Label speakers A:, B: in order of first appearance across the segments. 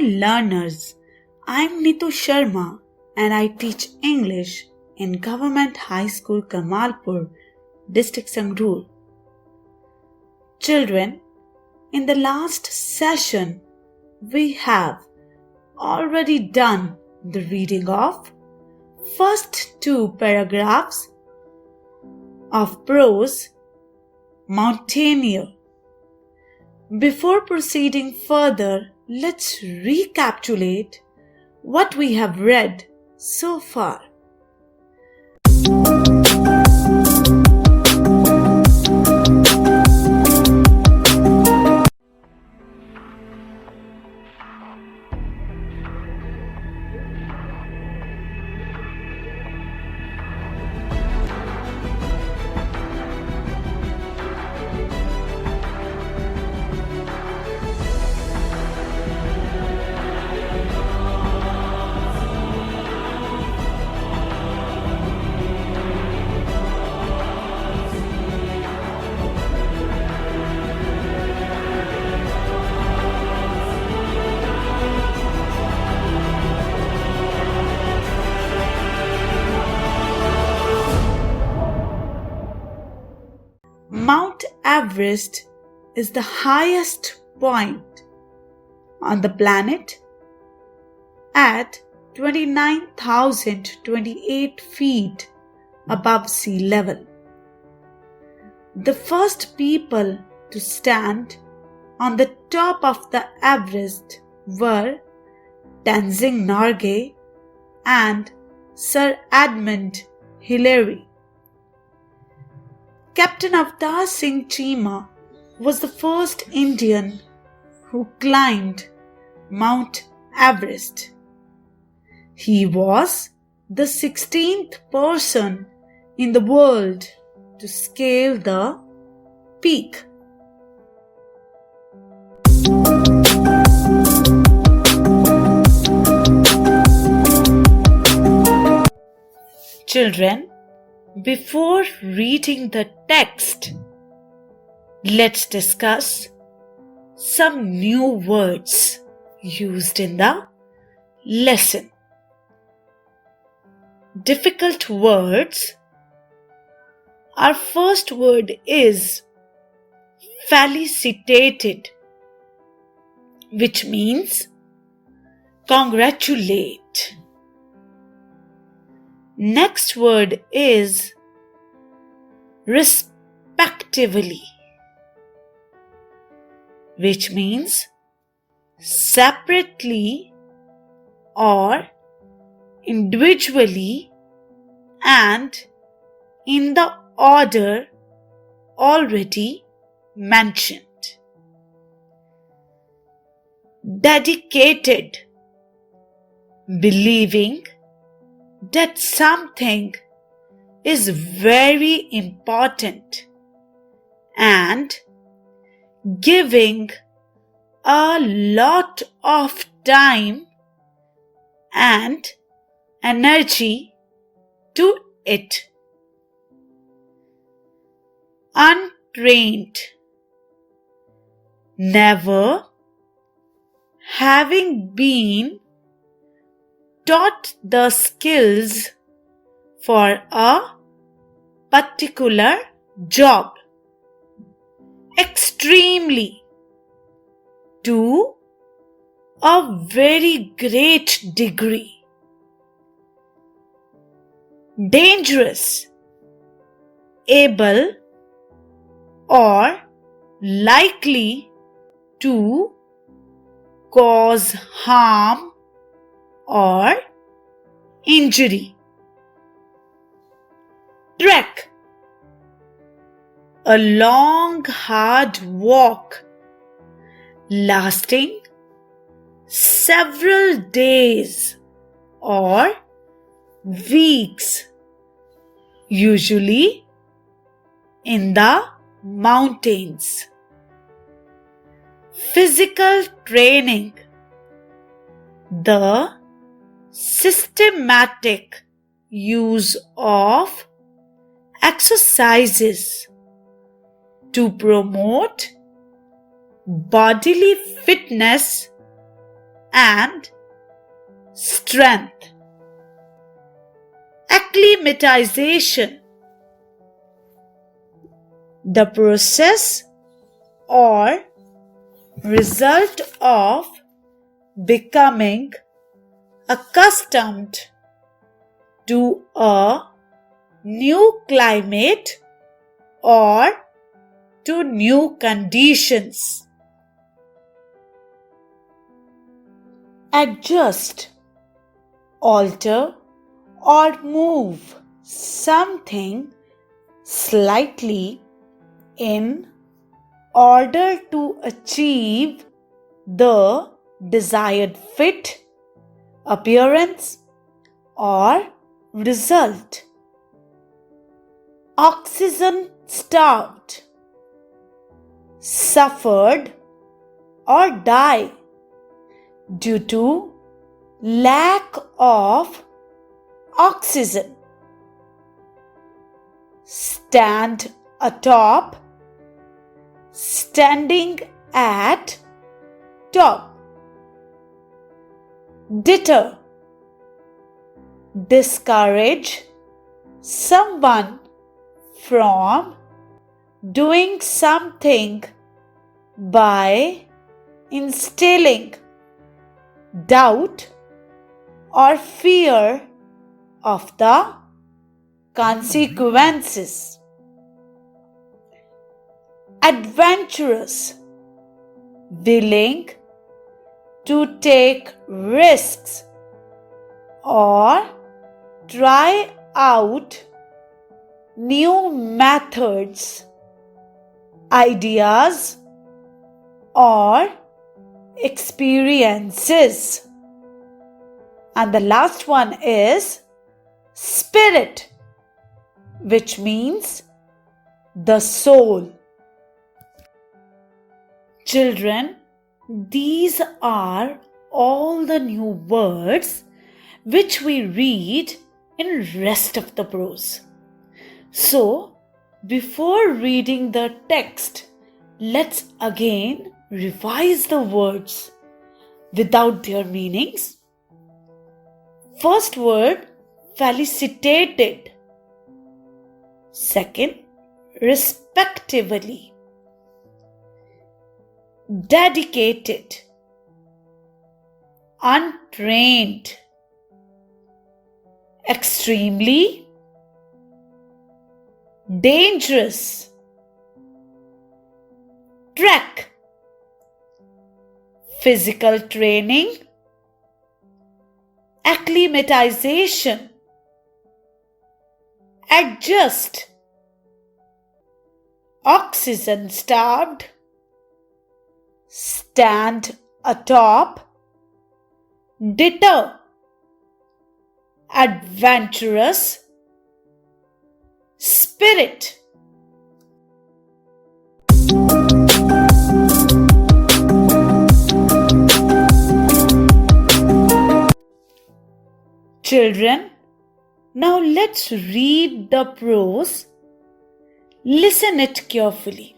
A: learners, I'm Nitu Sharma and I teach English in Government High School Kamalpur, District Sangrur. Children, in the last session, we have already done the reading of first two paragraphs of prose Mountaineer. Before proceeding further, let's recapitulate what we have read so far. Mount Everest is the highest point on the planet at 29,028 feet above sea level. The first people to stand on the top of the Everest were Tenzing Norgay and Sir Edmund Hillary. Captain Avtar Singh Chima was the first Indian who climbed Mount Everest. He was the 16th person in the world to scale the peak. Children, before reading the text, let's discuss some new words used in the lesson. Difficult words. Our first word is felicitated, which means congratulate. Next word is respectively, which means separately or individually and in the order already mentioned. Dedicated, believing that something is very important and giving a lot of time and energy to it. Untrained, never having been taught the skills for a particular job. Extremely, to a very great degree. Dangerous, able or likely to cause harm or injury. Trek, a long hard walk lasting several days or weeks, usually in the mountains. Physical training, the systematic use of exercises to promote bodily fitness and strength. Acclimatization, the process or result of becoming accustomed to a new climate or to new conditions. Adjust, alter or move something slightly in order to achieve the desired fit, appearance or result. Oxygen starved, suffered or die due to lack of oxygen. Stand atop, standing at top. Deter, discourage someone from doing something by instilling doubt or fear of the consequences. Adventurous, willing to take risks or try out new methods, ideas or experiences. And the last one is spirit, which means the soul. Children, these are all the new words which we read in rest of the prose. So, before reading the text, let's again revise the words without their meanings. First word, felicitated. Second, respectively. Dedicated, untrained, extremely, dangerous, trek, physical training, acclimatization, adjust, oxygen starved, stand atop, deter, adventurous, spirit. Children, now let's read the prose. Listen it carefully.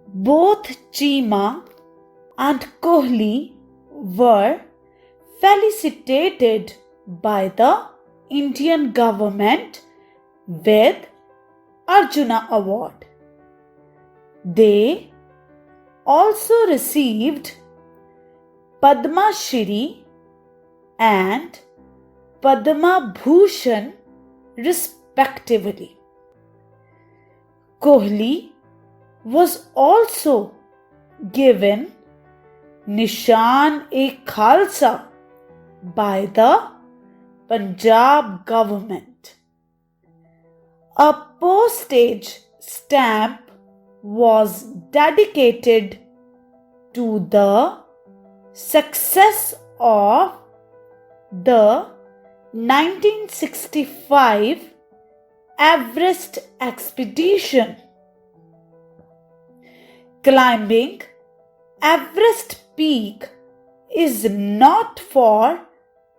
A: Both Chima and Kohli were felicitated by the Indian government with Arjuna Award. They also received Padma Shri and Padma Bhushan respectively. Kohli was also given Nishan-e-Khalsa by the Punjab government. A postage stamp was dedicated to the success of the 1965 Everest expedition. Climbing Everest peak is not for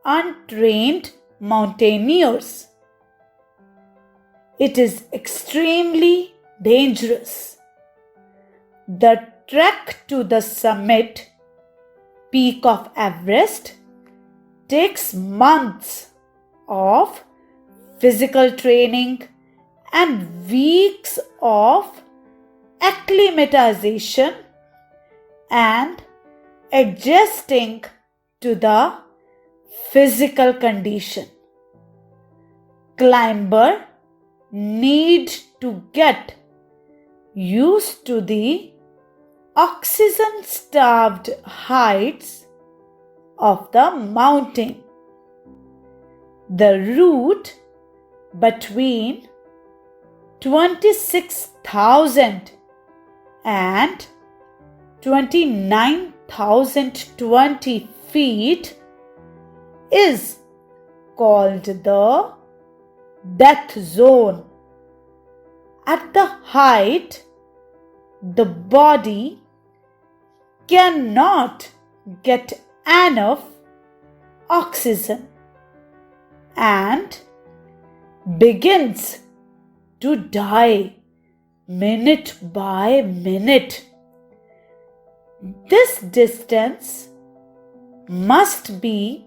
A: untrained mountaineers. It is extremely dangerous. The trek to the summit peak of Everest takes months of physical training and weeks of acclimatization and adjusting to the physical condition. Climber need to get used to the oxygen-starved heights of the mountain. The route between 26,000 and 29,020 feet is called the death zone. At the height, the body cannot get enough oxygen and begins to die minute by minute. This distance must be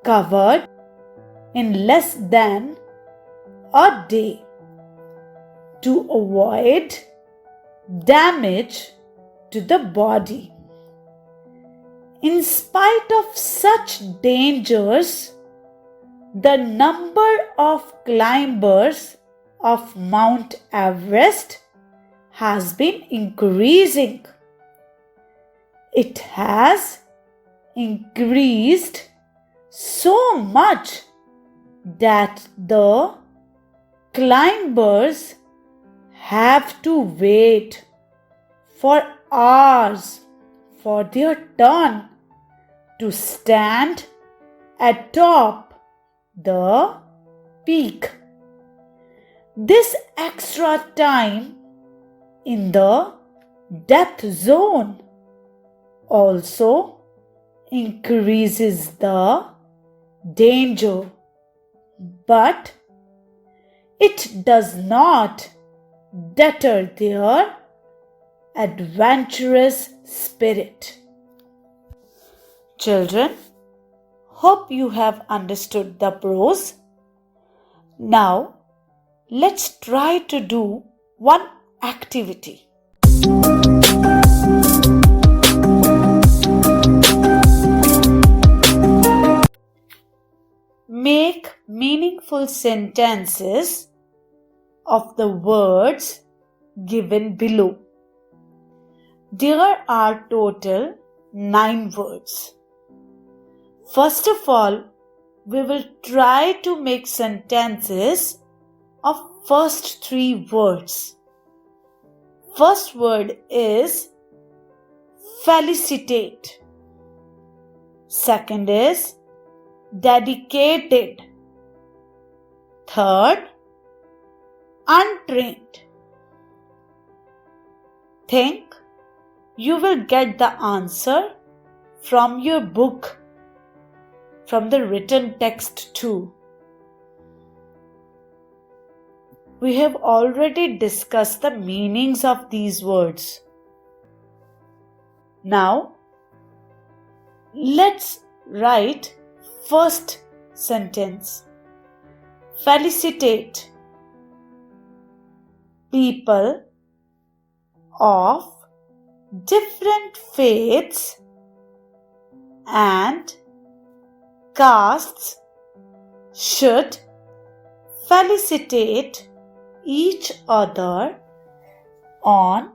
A: covered in less than a day to avoid damage to the body. In spite of such dangers, the number of climbers of Mount Everest has been increasing. It has increased so much that the climbers have to wait for hours for their turn to stand atop the peak. This extra time in the death zone also increases the danger, but it does not deter their adventurous spirit. Children, hope you have understood the prose. Now, let's try to do one activity. Make meaningful sentences of the words given below. There are total 9 words. First of all, we will try to make sentences of first 3 words. First word is felicitate. Second is dedicated. Third, untrained. Think you will get the answer from your book, from the written text too. We have already discussed the meanings of these words. Now, let's write first sentence. Felicitate. People of different faiths and castes should felicitate each other on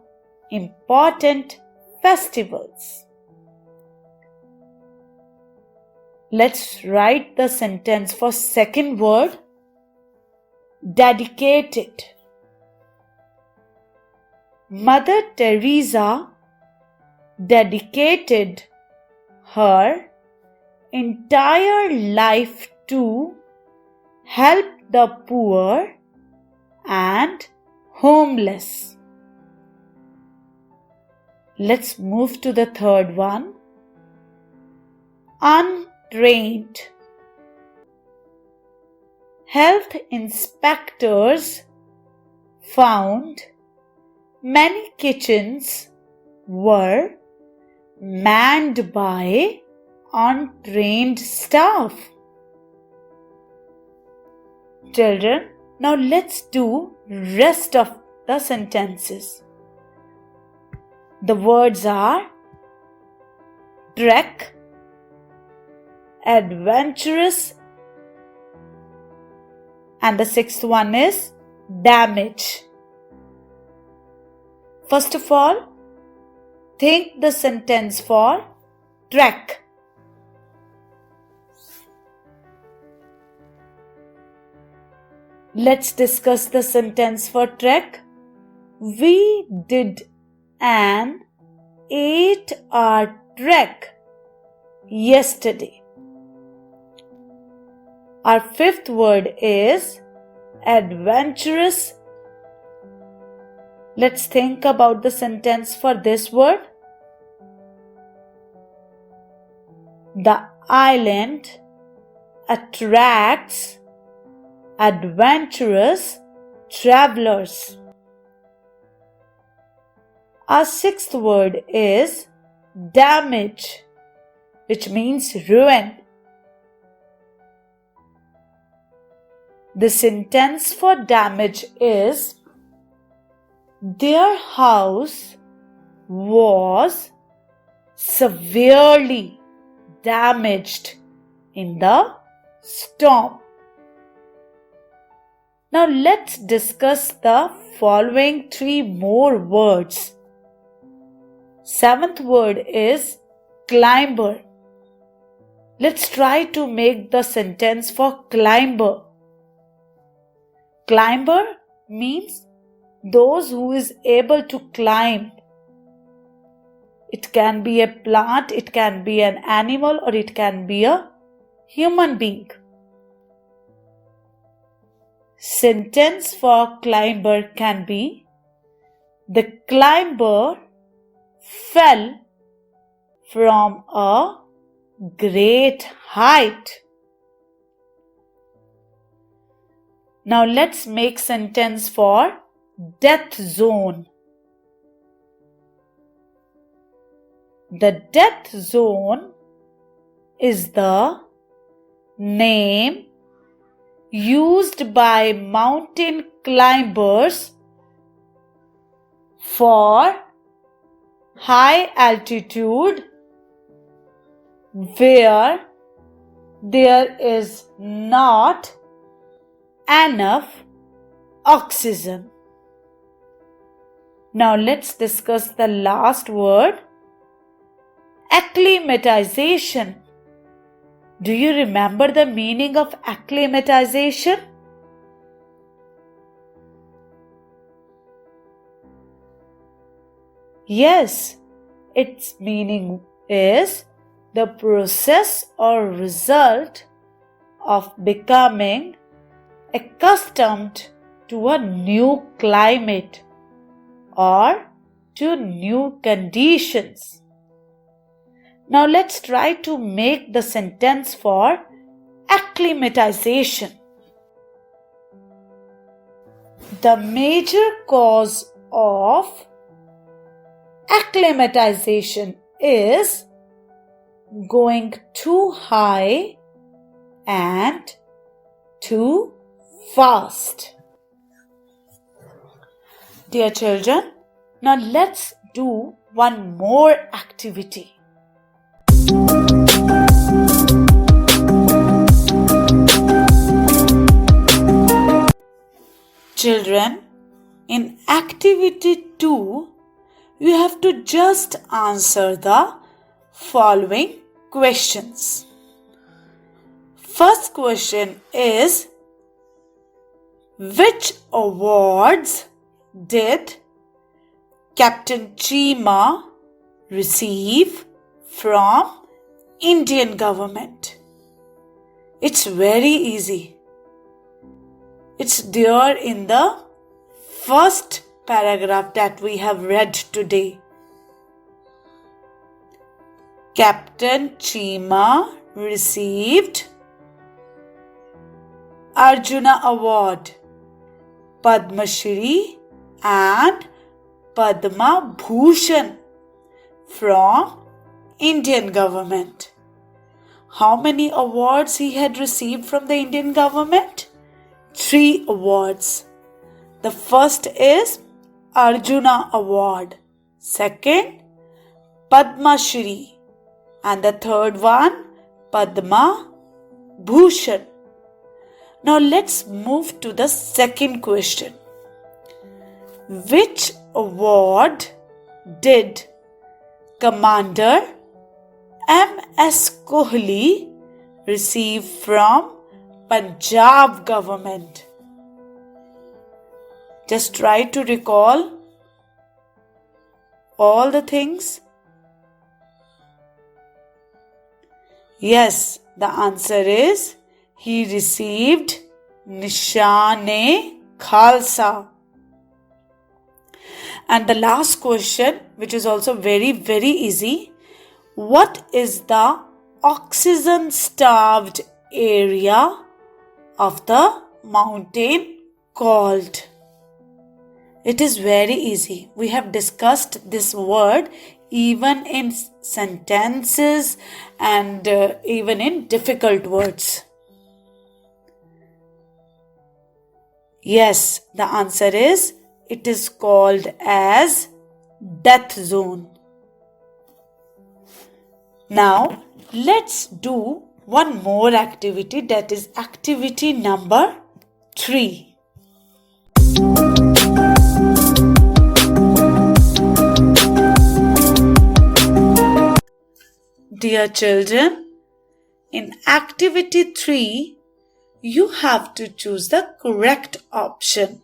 A: important festivals. Let's write the sentence for second word, dedicated. Mother Teresa dedicated her entire life to help the poor and homeless. Let's move to the third one. Untrained. Health inspectors found many kitchens were manned by untrained staff. Children, now let's do rest of the sentences. The words are trek, adventurous, and the sixth one is damage. First of all, think the sentence for trek. Let's discuss the sentence for trek. We did an 8-hour trek yesterday. Our fifth word is adventurous. Let's think about the sentence for this word. The island attracts adventurous travelers. Our sixth word is damage, which means ruin. The sentence for damage is their house was severely damaged in the storm. Now let's discuss the following three more words. Seventh word is climber. Let's try to make the sentence for climber. Climber means those who is able to climb. It can be a plant, it can be an animal, or it can be a human being. Sentence for climber can be the climber fell from a great height. Now let's make sentence for death zone. The death zone is the name used by mountain climbers for high altitude where there is not enough oxygen. Now let's discuss the last word, acclimatization. Do you remember the meaning of acclimatization? Yes, its meaning is the process or result of becoming accustomed to a new climate or to new conditions. Now let's try to make the sentence for acclimatization. The major cause of acclimatization is going too high and too fast. Dear children, now let's do one more activity. Children, in activity 2, you have to just answer the following questions. First question is, which awards did Captain Chima receive from Indian government? It's very easy. It's there in the first paragraph that we have read today. Captain Chima received Arjuna Award, Padma Shri and Padma Bhushan from Indian government. How many awards he had received from the Indian government? 3 awards. The first is Arjuna Award. Second, Padma Shri. And the third one, Padma Bhushan. Now let's move to the second question. Which award did Commander M.S. Kohli receive from Punjab government? Just try to recall all the things. Yes, the answer is he received Nishan-e-Khalsa. And the last question, which is also very, very easy. What is the oxygen-starved area of the mountain called? It is very easy. We have discussed this word even in sentences and even in difficult words. Yes, the answer is it is called as death zone. Now, let's do one more activity, that is activity number 3. Dear children, in activity 3, you have to choose the correct option.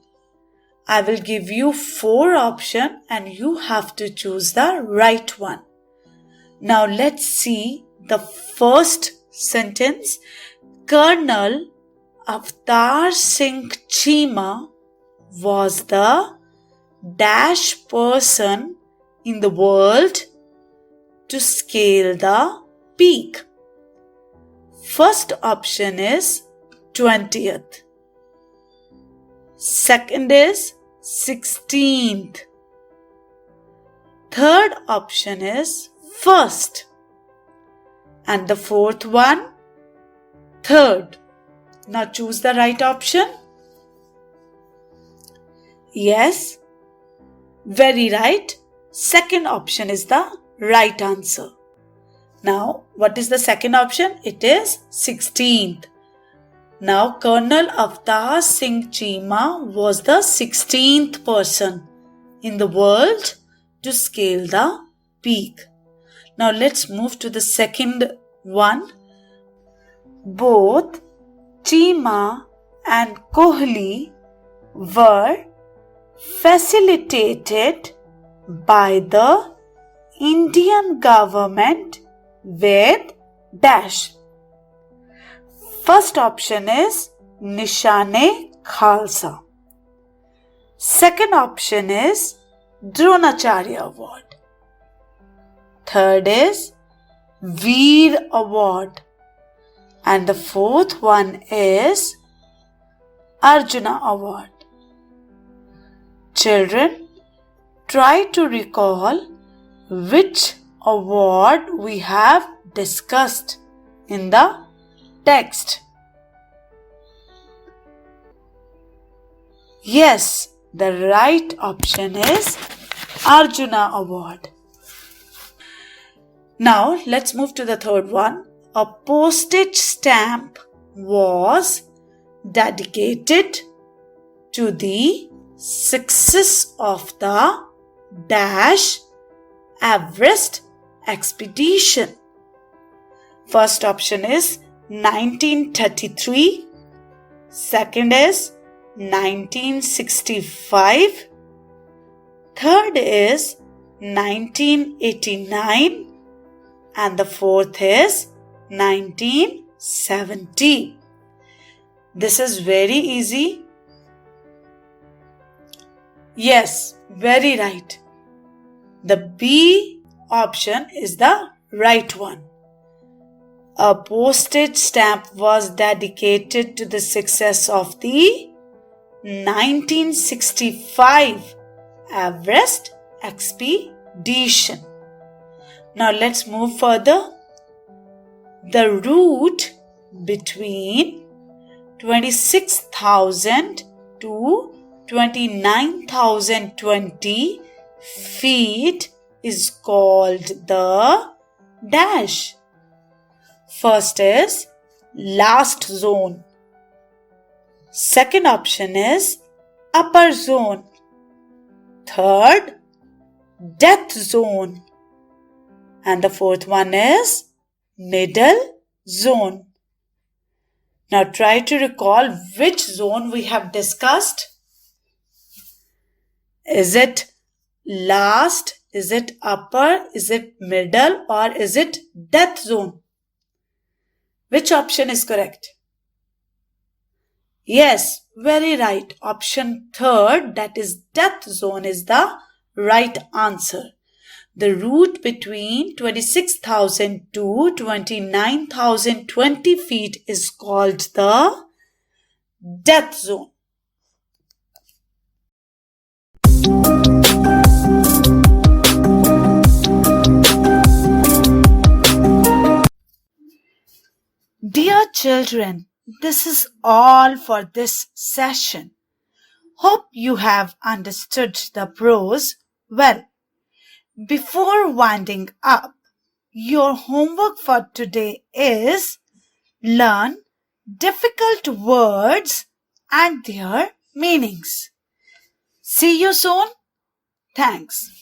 A: I will give you 4 options and you have to choose the right one. Now let's see the first sentence. Colonel Avtar Singh Chima was the dash person in the world to scale the peak. First option is 20th. Second is 16th. Third option is first. And the fourth one, third. Now choose the right option. Yes, very right. Second option is the right answer. Now, what is the second option? It is 16th. Now, Colonel Avtar Singh Chima was the 16th person in the world to scale the peak. Now, let's move to the second one. Both Chima and Kohli were facilitated by the Indian government with dash. First option is Nishan-e-Khalsa. Second option is Dronacharya Award. Third is Veer Award. And the fourth one is Arjuna Award. Children, try to recall which award we have discussed in the text. Yes, the right option is Arjuna Award. Now, let's move to the third one. A postage stamp was dedicated to the success of the dash Everest expedition. First option is 1933. Second is 1965. Third is 1989. And the fourth is 1970. This is very easy. Yes, very right. The B option is the right one. A postage stamp was dedicated to the success of the 1965 Everest expedition. Now let's move further. The route between 26,000 to 29,020 feet is called the dash. First is last zone. Second option is upper zone. Third, death zone. And the fourth one is middle zone. Now try to recall which zone we have discussed. Is it last? Is it upper? Is it middle? Or is it death zone? Which option is correct? Yes, very right. Option third, that is death zone, is the right answer. The route between 26,000 to 29,020 feet is called the death zone. Dear children, this is all for this session. Hope you have understood the prose well. Before winding up, your homework for today is learn difficult words and their meanings. See you soon. Thanks.